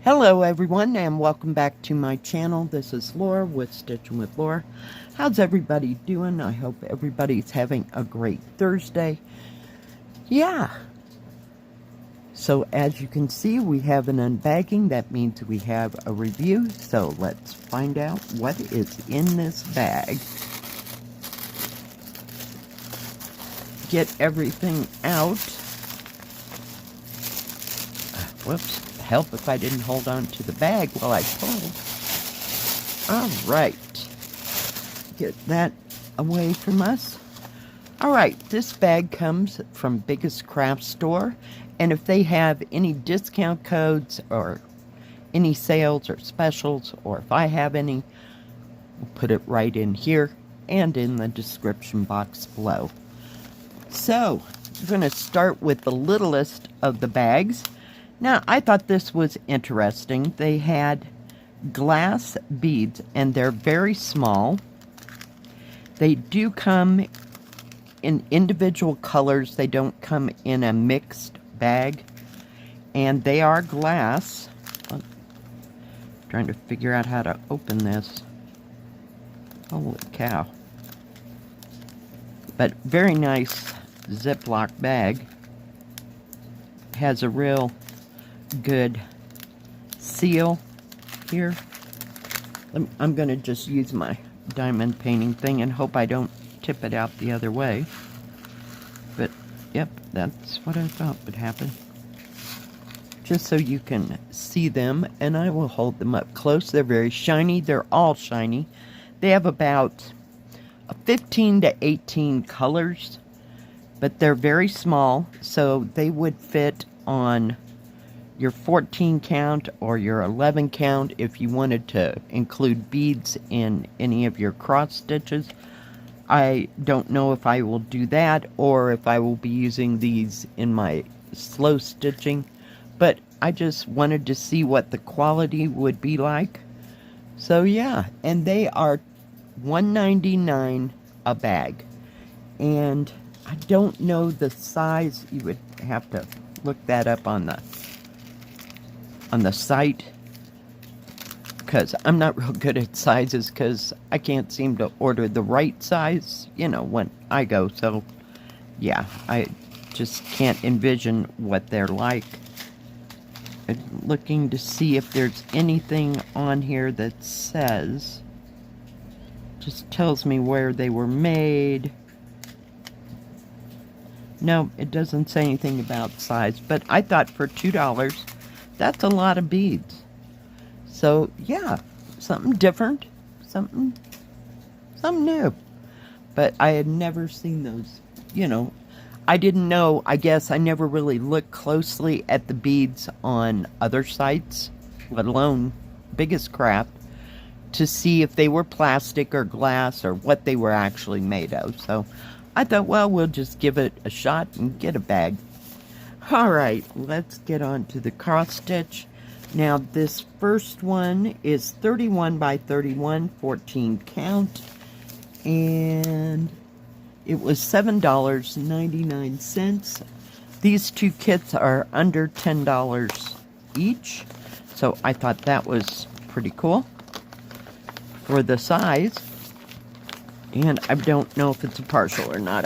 Hello everyone and welcome back to my channel. This is Laura with Stitching with Laura. How's everybody doing? I hope everybody's having a great Thursday. Yeah. So as you can see, we have an unbagging. That means we have a review. So let's find out what is in this bag. Get everything out. Whoops. Help if I didn't hold on to the bag while I pulled. All right. Get that away from us. All right. This bag comes from BiggestCraft store. And if they have any discount codes or any sales or specials, or if I have any, we'll put it right in here and in the description box below. So, we're going to start with the littlest of the bags. Now, I thought this was interesting. They had glass beads, and they're very small. They do come in individual colors. They don't come in a mixed bag, and they are glass. I'm trying to figure out how to open this. Holy cow. But very nice Ziploc bag. Has a real good seal here. I'm going to just use my diamond painting thing and hope I don't tip it out the other way. But, yep, that's what I thought would happen. Just so you can see them, and I will hold them up close. They're very shiny. They're all shiny. They have about 15 to 18 colors, but they're very small, so they would fit on your 14 count or your 11 count if you wanted to include beads in any of your cross stitches. I don't know if I will do that or if I will be using these in my slow stitching, but I just wanted to see what the quality would be like. So yeah, and they are $1.99 a bag, and I don't know the size. You would have to look that up on the site, because I'm not real good at sizes, because I can't seem to order the right size, you know, when I go. So yeah, I just can't envision what they're like. I'm looking to see if there's anything on here that says, just tells me where they were made. No, it doesn't say anything about size, but I thought for $2, that's a lot of beads. So, yeah, something different, something new. But I had never seen those, you know. I didn't know, I guess I never really looked closely at the beads on other sites, let alone BiggestCraft, to see if they were plastic or glass or what they were actually made of. So I thought, well, we'll just give it a shot and get a bag. Alright, let's get on to the cross stitch. Now, this first one is 31 by 31, 14 count, and it was $7.99. These two kits are under $10 each, so I thought that was pretty cool for the size. And I don't know if it's a partial or not.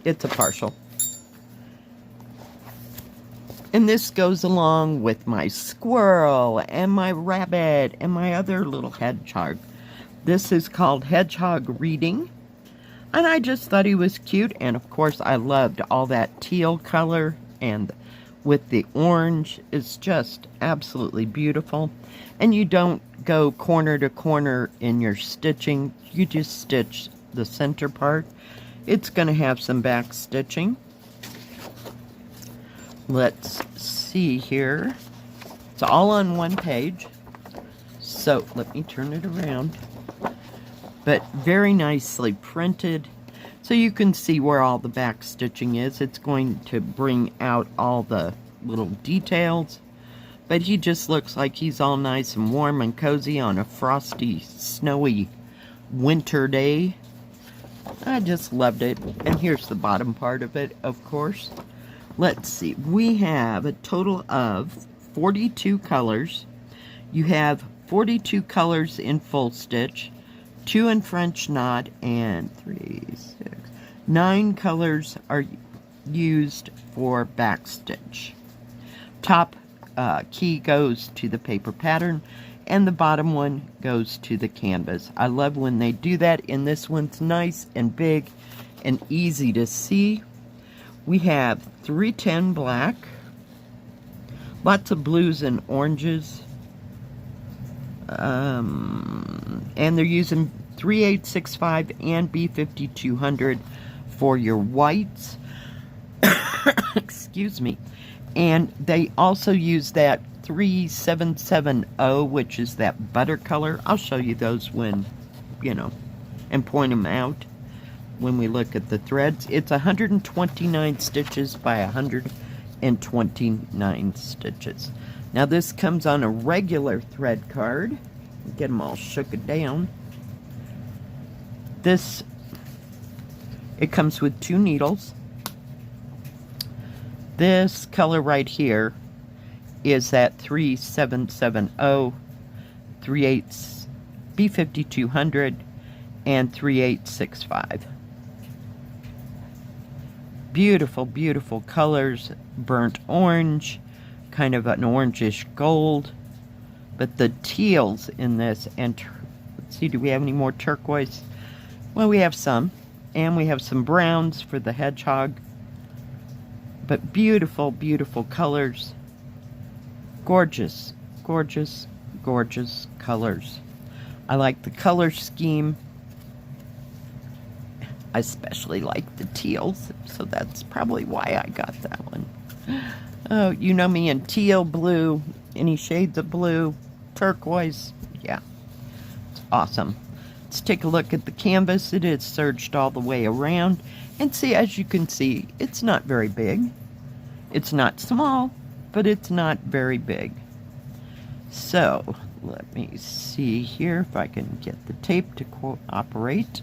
It's a partial. And this goes along with my squirrel and my rabbit and my other little hedgehog. This is called Hedgehog Reading. And I just thought he was cute. And of course I loved all that teal color, and with the orange, it's just absolutely beautiful. And you don't go corner to corner in your stitching. You just stitch the center part. It's going to have some back stitching. Let's see here. It's all on one page. So let me turn it around. But very nicely printed. So you can see where all the back stitching is. It's going to bring out all the little details. But he just looks like he's all nice and warm and cozy on a frosty, snowy winter day. I just loved it. And here's the bottom part of it, of course. Let's see. We have a total of 42 colors. You have 42 colors in full stitch, 2 in French knot, and 9 colors are used for back stitch. Top key goes to the paper pattern, and the bottom one goes to the canvas. I love when they do that, and this one's nice and big and easy to see. We have 310 black, lots of blues and oranges, and they're using 3865 and B5200 for your whites. Excuse me. And they also use that 3770, which is that butter color. I'll show you those when, and point them out when we look at the threads. It's 129 stitches by 129 stitches. Now this comes on a regular thread card. Get them all shook down. It comes with 2 needles. This color right here is that 3770, 38 B5200, and 3865. Beautiful, beautiful colors. Burnt orange, kind of an orangish gold, but the teals in this, and let's see, do we have any more turquoise? Well, we have some, and we have some browns for the hedgehog, but beautiful, beautiful colors. Gorgeous, gorgeous, gorgeous colors. I like the color scheme. I especially like the teals, so that's probably why I got that one. Oh, you know me in teal, blue, any shades of blue, turquoise. Yeah, it's awesome. Let's take a look at the canvas. It is serged all the way around. And see, as you can see, it's not very big. It's not small, but it's not very big. So, let me see here if I can get the tape to cooperate.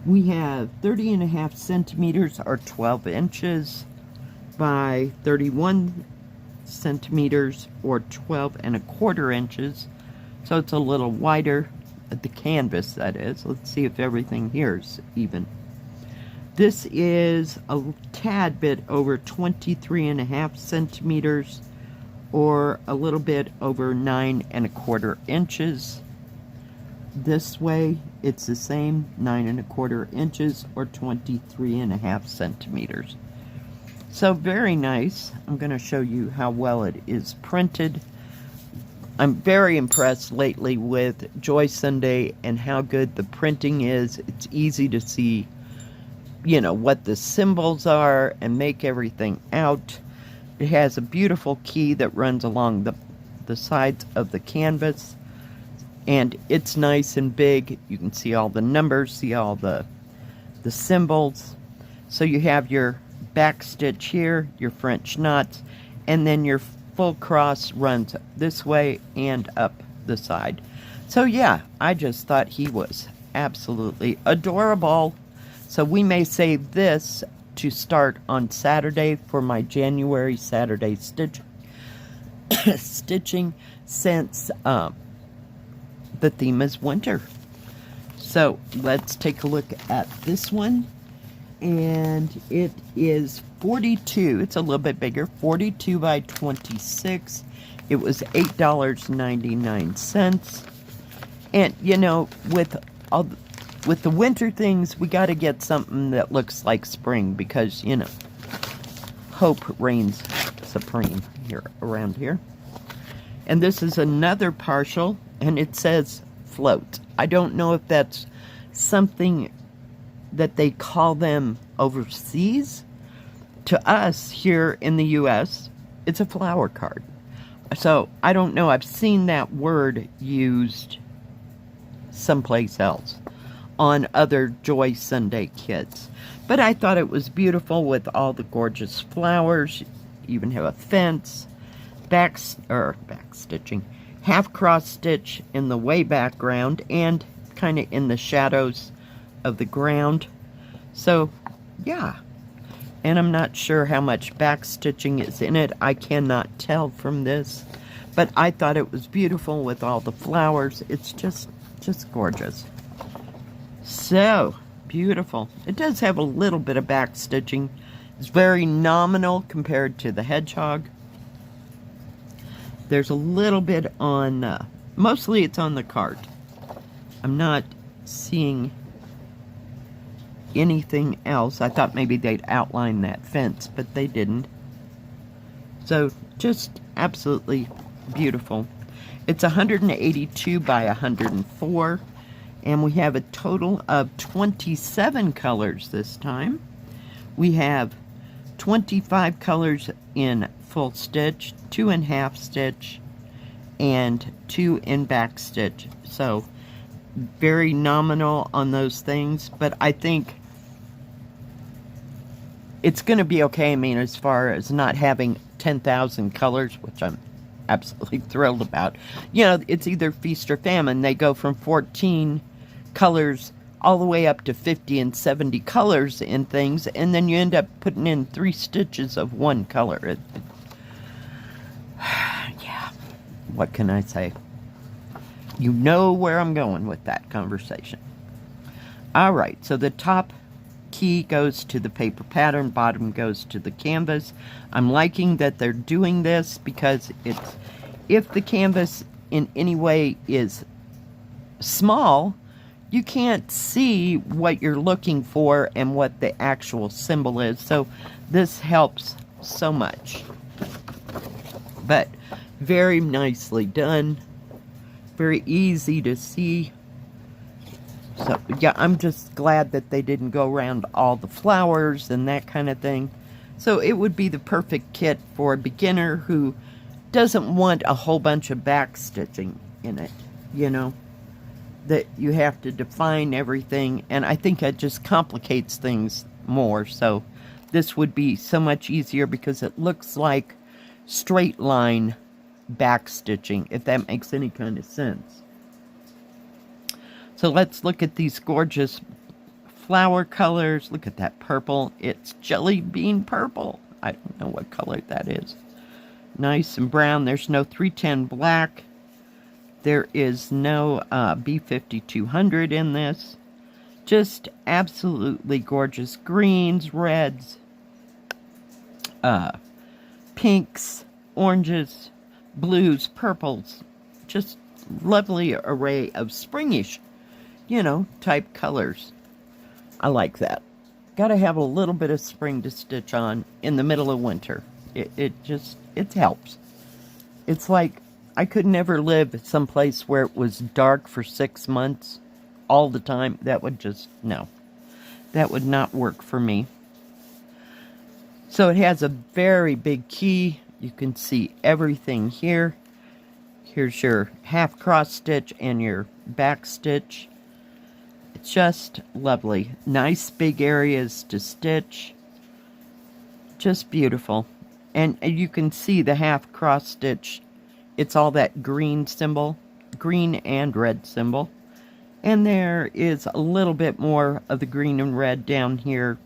We have 30.5 centimeters or 12 inches by 31 centimeters or 12.25 inches. So it's a little wider at the canvas, that is. Let's see if everything here is even. This is a tad bit over 23.5 centimeters or a little bit over 9.25 inches. This way, it's the same, 9.25 inches or 23.5 centimeters. So very nice. I'm going to show you how well it is printed. I'm very impressed lately with Joy Sunday and how good the printing is. It's easy to see, what the symbols are and make everything out. It has a beautiful key that runs along the sides of the canvas. And it's nice and big. You can see all the numbers, see all the symbols. So you have your back stitch here, your French knots, and then your full cross runs this way and up the side. So yeah, I just thought he was absolutely adorable. So we may save this to start on Saturday for my January Saturday stitching since the theme is winter. So let's take a look at this one. And it is 42. It's a little bit bigger. 42 by 26. It was $8.99. And with the winter things, we got to get something that looks like spring because hope reigns supreme here around here. And this is another partial, and it says float. I don't know if that's something that they call them overseas. To us here in the U.S., it's a flower card. So I don't know. I've seen that word used someplace else on other Joy Sunday kits. But I thought it was beautiful with all the gorgeous flowers. You even have a fence, back stitching, half cross stitch in the way background and kind of in the shadows of the ground. So yeah, and I'm not sure how much back stitching is in it. I cannot tell from this, But I thought it was beautiful with all the flowers. It's just gorgeous. So beautiful. It does have a little bit of back stitching. It's very nominal compared to the Hedgehog. There's a little bit on, mostly it's on the cart. I'm not seeing anything else. I thought maybe they'd outline that fence, but they didn't. So just absolutely beautiful. It's 182 by 104, and we have a total of 27 colors this time. We have 25 colors in full stitch, 2 in half stitch, and 2 in back stitch. So very nominal on those things, but I think it's going to be okay. I mean, as far as not having 10,000 colors, which I'm absolutely thrilled about. You know, it's either feast or famine. They go from 14 colors all the way up to 50 and 70 colors in things, and then you end up putting in 3 stitches of one color. Yeah, what can I say? You know where I'm going with that conversation. All right, so the top key goes to the paper pattern, bottom goes to the canvas. I'm liking that they're doing this because it's, if the canvas in any way is small, you can't see what you're looking for and what the actual symbol is. So this helps so much. But very nicely done. Very easy to see. So, yeah, I'm just glad that they didn't go around all the flowers and that kind of thing. So it would be the perfect kit for a beginner who doesn't want a whole bunch of back stitching in it, you know, that you have to define everything. And I think it just complicates things more. So this would be so much easier because it looks like straight line back stitching, if that makes any kind of sense. So let's look at these gorgeous flower colors. Look at that purple. It's jelly bean purple. I don't know what color that is. Nice and brown. There's no 310 black. There is no B5200 in this. Just absolutely gorgeous greens, reds, pinks, oranges, blues, purples. Just lovely array of springish, you know, type colors. I like that. Got to have a little bit of spring to stitch on in the middle of winter. It helps. It's like I could never live someplace where it was dark for 6 months all the time. That would just, no. That would not work for me. So it has a very big key. You can see everything here. Here's your half cross stitch and your back stitch. It's just lovely. Nice big areas to stitch. Just beautiful. And you can see the half cross stitch. It's all that green symbol, green and red symbol. And there is a little bit more of the green and red down here,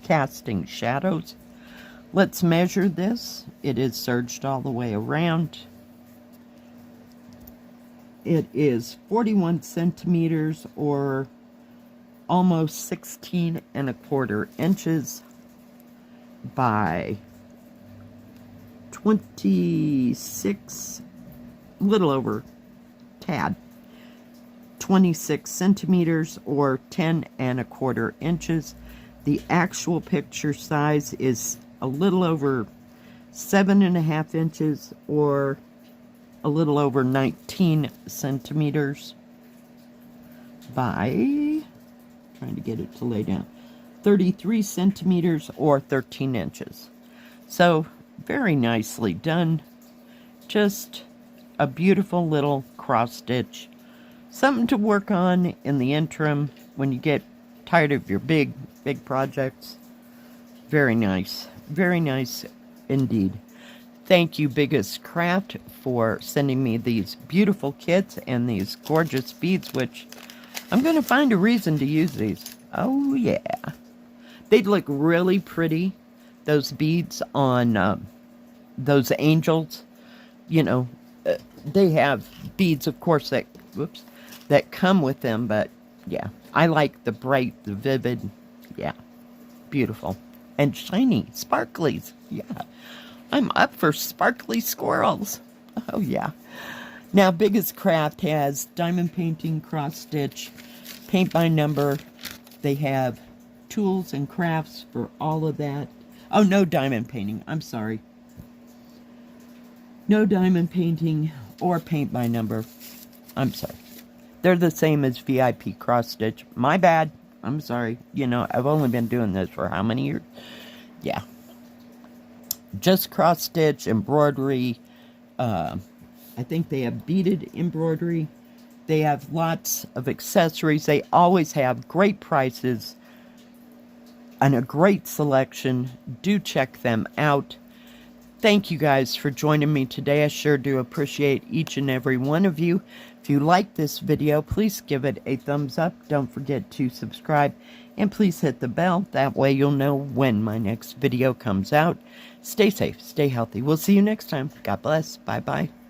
casting shadows. Let's measure this. It is serged all the way around. It is 41 centimeters or almost 16¼ inches by 26, little over tad, 26 centimeters or 10¼ inches. The actual picture size is a little over 7½ inches or a little over 19 centimeters by, trying to get it to lay down, 33 centimeters or 13 inches. So very nicely done. Just a beautiful little cross stitch. Something to work on in the interim when you get tired of your big projects. Very nice. Very nice indeed. Thank you, BiggestCraft, for sending me these beautiful kits and these gorgeous beads, which I'm going to find a reason to use these. Oh, yeah. They'd look really pretty, those beads on those angels, you know, they have beads, of course, that, whoops, that come with them, but yeah, I like the bright, the vivid, yeah, beautiful. And shiny, sparklies, yeah. I'm up for sparkly squirrels. Oh, yeah. Now, BiggestCraft has diamond painting, cross stitch, paint by number. They have tools and crafts for all of that. Oh, no diamond painting. I'm sorry. No diamond painting or paint by number. I'm sorry. They're the same as VIP cross stitch. My bad. I'm sorry. You know, I've only been doing this for how many years? Yeah. Just cross stitch, embroidery. I think they have beaded embroidery. They have lots of accessories. They always have great prices and a great selection. Do check them out. Thank you guys for joining me today. I sure do appreciate each and every one of you. If you like this video, please give it a thumbs up. Don't forget to subscribe. And please hit the bell. That way you'll know when my next video comes out. Stay safe. Stay healthy. We'll see you next time. God bless. Bye-bye.